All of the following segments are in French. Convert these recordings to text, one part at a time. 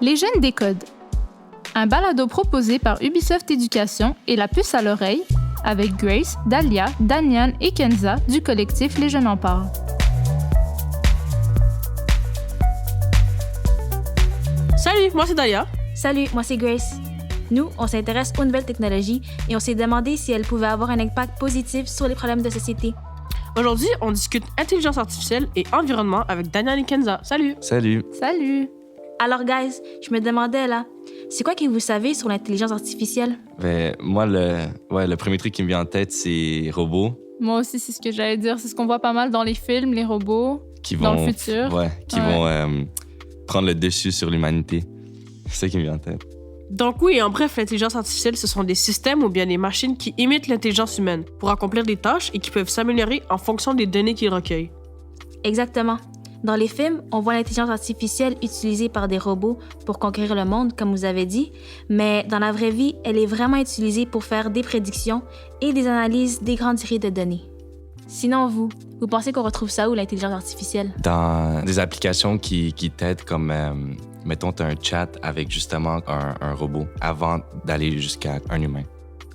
Les jeunes décodent. Un balado proposé par Ubisoft Éducation et la puce à l'oreille avec Grace, Dalia, Danian et Kenza du collectif Les Jeunes en parlent. Salut, moi c'est Dalia. Salut, moi c'est Grace. Nous, on s'intéresse aux nouvelles technologies et on s'est demandé si elles pouvaient avoir un impact positif sur les problèmes de société. Aujourd'hui, on discute intelligence artificielle et environnement avec Danian et Kenza. Salut! Salut! Salut! Alors, guys, je me demandais là, c'est quoi que vous savez sur l'intelligence artificielle? Ben, moi, le premier truc qui me vient en tête, c'est robots. Moi aussi, c'est ce que j'allais dire. C'est ce qu'on voit pas mal dans les films, les robots, qui dans vont, le futur. Qui vont prendre le dessus sur l'humanité. C'est ça qui me vient en tête. Donc oui, en bref, l'intelligence artificielle, ce sont des systèmes ou bien des machines qui imitent l'intelligence humaine pour accomplir des tâches et qui peuvent s'améliorer en fonction des données qu'ils recueillent. Exactement. Dans les films, on voit l'intelligence artificielle utilisée par des robots pour conquérir le monde, comme vous avez dit, mais dans la vraie vie, elle est vraiment utilisée pour faire des prédictions et des analyses des grandes séries de données. Sinon, vous pensez qu'on retrouve ça où, l'intelligence artificielle? Dans des applications qui t'aident comme, mettons, tu as un chat avec justement un robot avant d'aller jusqu'à un humain.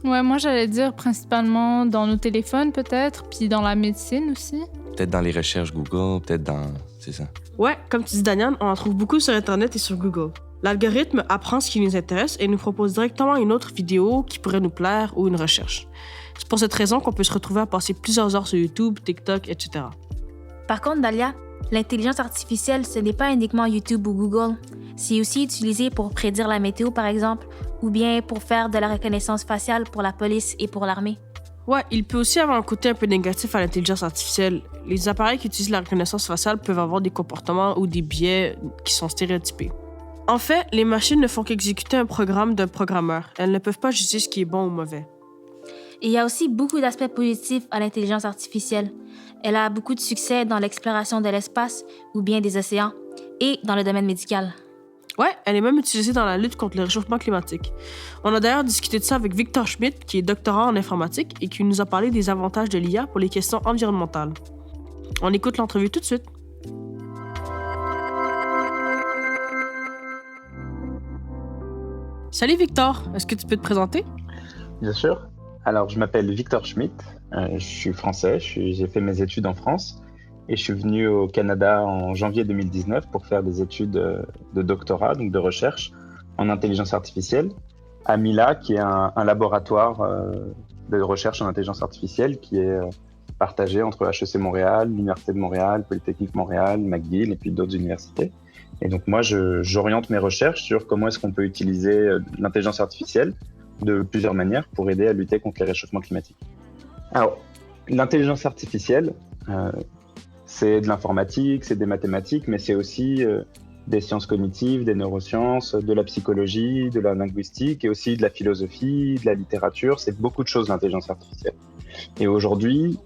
Ouais, moi, j'allais dire principalement dans nos téléphones, peut-être, puis dans la médecine aussi. Peut-être dans les recherches Google, peut-être dans... C'est ça. Ouais, comme tu dis, Danian, on en trouve beaucoup sur Internet et sur Google. L'algorithme apprend ce qui nous intéresse et nous propose directement une autre vidéo qui pourrait nous plaire ou une recherche. C'est pour cette raison qu'on peut se retrouver à passer plusieurs heures sur YouTube, TikTok, etc. Par contre, Dalia, l'intelligence artificielle, ce n'est pas uniquement YouTube ou Google. C'est aussi utilisé pour prédire la météo, par exemple, ou bien pour faire de la reconnaissance faciale pour la police et pour l'armée. Ouais, il peut aussi avoir un côté un peu négatif à l'intelligence artificielle. Les appareils qui utilisent la reconnaissance faciale peuvent avoir des comportements ou des biais qui sont stéréotypés. En fait, les machines ne font qu'exécuter un programme d'un programmeur. Elles ne peuvent pas juger ce qui est bon ou mauvais. Et il y a aussi beaucoup d'aspects positifs à l'intelligence artificielle. Elle a beaucoup de succès dans l'exploration de l'espace ou bien des océans et dans le domaine médical. Ouais, elle est même utilisée dans la lutte contre le réchauffement climatique. On a d'ailleurs discuté de ça avec Victor Schmidt, qui est doctorant en informatique et qui nous a parlé des avantages de l'IA pour les questions environnementales. On écoute l'entrevue tout de suite. Salut Victor, est-ce que tu peux te présenter? Bien sûr. Alors, je m'appelle Victor Schmidt, je suis français, j'ai fait mes études en France et je suis venu au Canada en janvier 2019 pour faire des études de doctorat, donc de recherche en intelligence artificielle à Mila, qui est un laboratoire de recherche en intelligence artificielle qui est partagé entre HEC Montréal, l'Université de Montréal, Polytechnique Montréal, McGill et puis d'autres universités. Et donc moi, j'oriente mes recherches sur comment est-ce qu'on peut utiliser l'intelligence artificielle de plusieurs manières pour aider à lutter contre les réchauffements climatiques. Alors, l'intelligence artificielle, c'est de l'informatique, c'est des mathématiques, mais c'est aussi des sciences cognitives, des neurosciences, de la psychologie, de la linguistique et aussi de la philosophie, de la littérature. C'est beaucoup de choses, l'intelligence artificielle. Et aujourd'hui,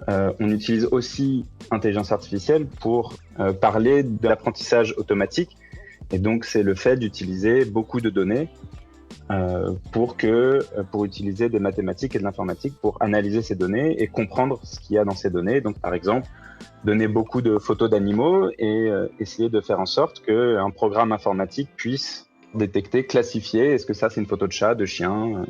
on utilise aussi l'intelligence artificielle pour parler de l'apprentissage automatique. Et donc, c'est le fait d'utiliser beaucoup de données pour utiliser des mathématiques et de l'informatique pour analyser ces données et comprendre ce qu'il y a dans ces données. Donc, par exemple, donner beaucoup de photos d'animaux et essayer de faire en sorte qu'un programme informatique puisse détecter, classifier, est-ce que ça, c'est une photo de chat, de chien.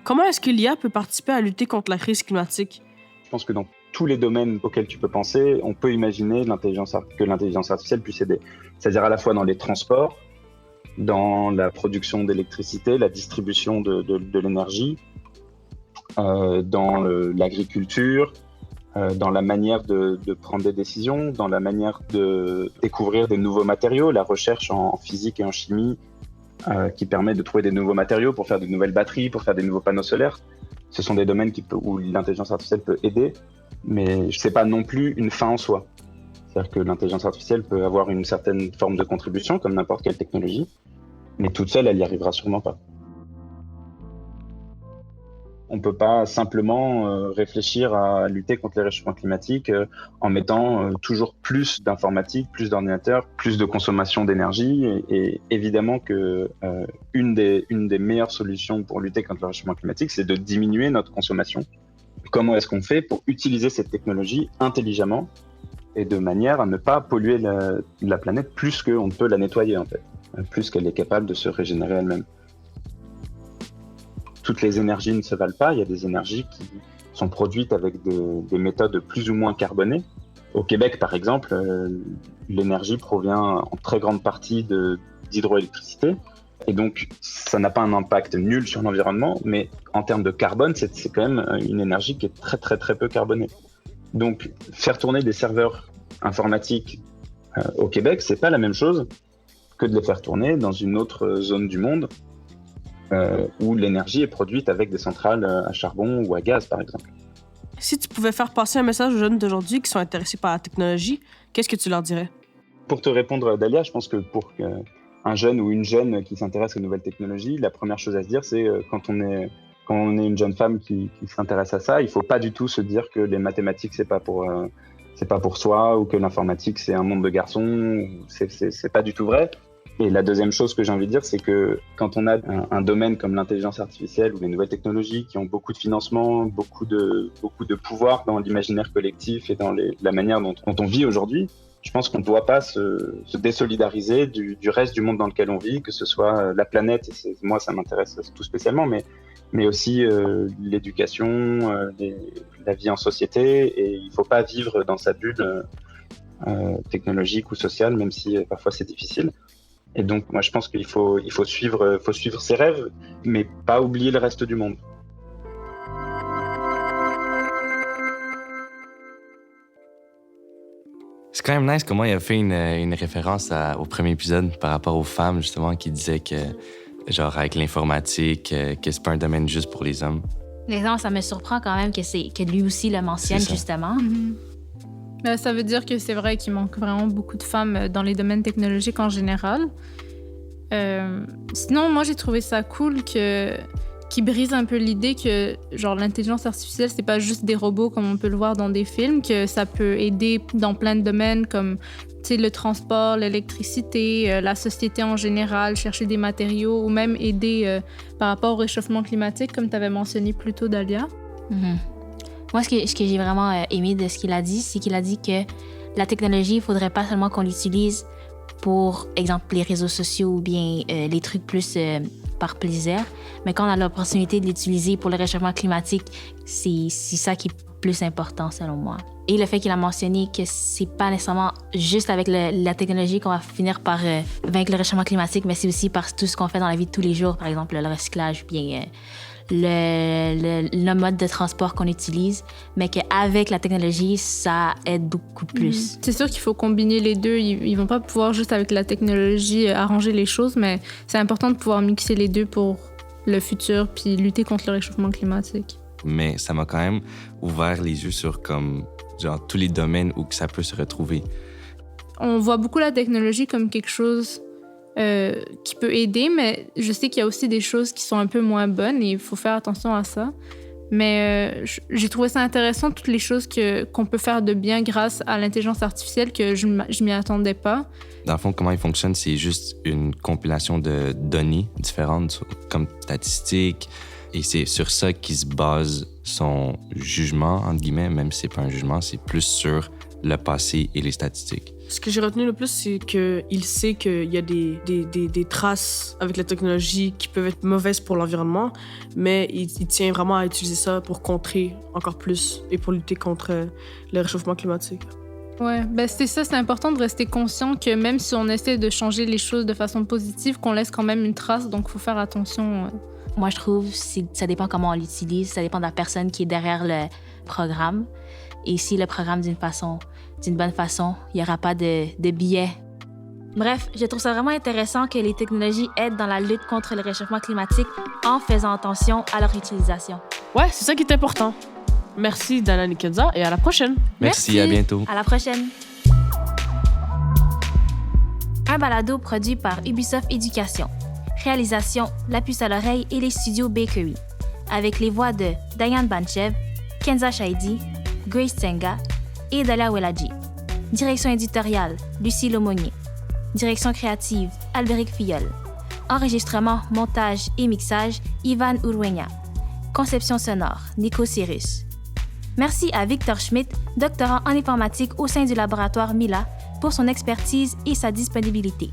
Comment est-ce que l'IA peut participer à lutter contre la crise climatique? Je pense que dans tous les domaines auxquels tu peux penser, on peut imaginer que l'intelligence artificielle puisse aider. C'est-à-dire à la fois dans les transports, dans la production d'électricité, la distribution de l'énergie, dans l'agriculture, dans la manière de prendre des décisions, dans la manière de découvrir des nouveaux matériaux, la recherche en physique et en chimie qui permet de trouver des nouveaux matériaux pour faire de nouvelles batteries, pour faire des nouveaux panneaux solaires. Ce sont des domaines où l'intelligence artificielle peut aider, mais ce n'est pas non plus une fin en soi. C'est-à-dire que l'intelligence artificielle peut avoir une certaine forme de contribution, comme n'importe quelle technologie, mais toute seule, elle n'y arrivera sûrement pas. On ne peut pas simplement réfléchir à lutter contre les réchauffements climatiques en mettant toujours plus d'informatique, plus d'ordinateurs, plus de consommation d'énergie. Et évidemment que une des meilleures solutions pour lutter contre le réchauffement climatique, c'est de diminuer notre consommation. Comment est-ce qu'on fait pour utiliser cette technologie intelligemment et de manière à ne pas polluer la planète plus qu'on ne peut la nettoyer en fait, plus qu'elle est capable de se régénérer elle-même. Toutes les énergies ne se valent pas, il y a des énergies qui sont produites avec des méthodes plus ou moins carbonées. Au Québec par exemple, l'énergie provient en très grande partie d'hydroélectricité. Et donc, ça n'a pas un impact nul sur l'environnement, mais en termes de carbone, c'est quand même une énergie qui est très, très, très peu carbonée. Donc, faire tourner des serveurs informatiques au Québec, c'est pas la même chose que de les faire tourner dans une autre zone du monde où l'énergie est produite avec des centrales à charbon ou à gaz, par exemple. Si tu pouvais faire passer un message aux jeunes d'aujourd'hui qui sont intéressés par la technologie, qu'est-ce que tu leur dirais? Pour te répondre, Dalia, je pense que pour un jeune ou une jeune qui s'intéresse aux nouvelles technologies, la première chose à se dire, c'est quand on est une jeune femme qui s'intéresse à ça, il faut pas du tout se dire que les mathématiques c'est pas pour soi, ou que l'informatique c'est un monde de garçons. C'est pas du tout vrai. Et la deuxième chose que j'ai envie de dire, c'est que quand on a un domaine comme l'intelligence artificielle ou les nouvelles technologies qui ont beaucoup de financement, beaucoup de pouvoir dans l'imaginaire collectif et dans la manière dont on vit aujourd'hui, je pense qu'on ne doit pas se désolidariser du reste du monde dans lequel on vit, que ce soit la planète, et moi ça m'intéresse tout spécialement, mais aussi l'éducation, la vie en société, et il ne faut pas vivre dans sa bulle technologique ou sociale, même si parfois c'est difficile. Et donc moi je pense qu'il faut suivre ses rêves, mais pas oublier le reste du monde. C'est quand même nice comment il a fait une référence au premier épisode par rapport aux femmes, justement, qui disaient que, genre, avec l'informatique, que c'est pas un domaine juste pour les hommes. L'exemple, ça me surprend quand même que lui aussi le mentionne, justement. Mm-hmm. Ça veut dire que c'est vrai qu'il manque vraiment beaucoup de femmes dans les domaines technologiques en général. Sinon, moi, j'ai trouvé ça cool qui brise un peu l'idée que genre l'intelligence artificielle, c'est pas juste des robots comme on peut le voir dans des films, que ça peut aider dans plein de domaines comme le transport, l'électricité, la société en général, chercher des matériaux ou même aider par rapport au réchauffement climatique, comme tu avais mentionné plus tôt, Dalia. Mm-hmm. Moi, ce que j'ai vraiment aimé de ce qu'il a dit, c'est qu'il a dit que la technologie, il faudrait pas seulement qu'on l'utilise pour, exemple, les réseaux sociaux ou bien les trucs plus par plaisir, mais quand on a l'opportunité de l'utiliser pour le réchauffement climatique, c'est ça qui est plus important, selon moi. Et le fait qu'il a mentionné que c'est pas nécessairement juste avec la technologie qu'on va finir par vaincre le réchauffement climatique, mais c'est aussi par tout ce qu'on fait dans la vie de tous les jours, par exemple le recyclage, bien le mode de transport qu'on utilise, mais qu'avec la technologie, ça aide beaucoup plus. C'est sûr qu'il faut combiner les deux. Ils vont pas pouvoir juste avec la technologie arranger les choses, mais c'est important de pouvoir mixer les deux pour le futur puis lutter contre le réchauffement climatique. Mais ça m'a quand même ouvert les yeux sur genre tous les domaines où ça peut se retrouver. On voit beaucoup la technologie comme quelque chose qui peut aider, mais je sais qu'il y a aussi des choses qui sont un peu moins bonnes et il faut faire attention à ça. Mais j'ai trouvé ça intéressant, toutes les choses qu'on peut faire de bien grâce à l'intelligence artificielle que je m'y attendais pas. Dans le fond, comment il fonctionne, c'est juste une compilation de données différentes, comme statistiques, et c'est sur ça qu'il se base son jugement, entre guillemets, même si c'est pas un jugement, c'est plus sur le passé et les statistiques. Ce que j'ai retenu le plus, c'est qu'il sait qu'il y a des traces avec la technologie qui peuvent être mauvaises pour l'environnement, mais il tient vraiment à utiliser ça pour contrer encore plus et pour lutter contre le réchauffement climatique. Ouais, c'est ça, c'est important de rester conscient que même si on essaie de changer les choses de façon positive, qu'on laisse quand même une trace, donc il faut faire attention. Moi, je trouve que ça dépend comment on l'utilise, ça dépend de la personne qui est derrière le programme. Et si le programme d'une bonne façon, il n'y aura pas de biais. Bref, je trouve ça vraiment intéressant que les technologies aident dans la lutte contre le réchauffement climatique en faisant attention à leur utilisation. Ouais, c'est ça qui est important. Merci, Dalia et Kenza, et à la prochaine. Merci, à bientôt. À la prochaine. Un balado produit par Ubisoft Éducation. Réalisation, La Puce à l'oreille et les studios Bakery. Avec les voix de Diane Banchev, Kenza Shaidi, Grace Tenga et Dalia Weladji. Direction éditoriale, Lucie Lomonier. Direction créative, Albéric Filleul. Enregistrement, montage et mixage, Ivan Urwenya. Conception sonore, Nico Cyrus. Merci à Victor Schmidt, doctorant en informatique au sein du laboratoire Mila, pour son expertise et sa disponibilité.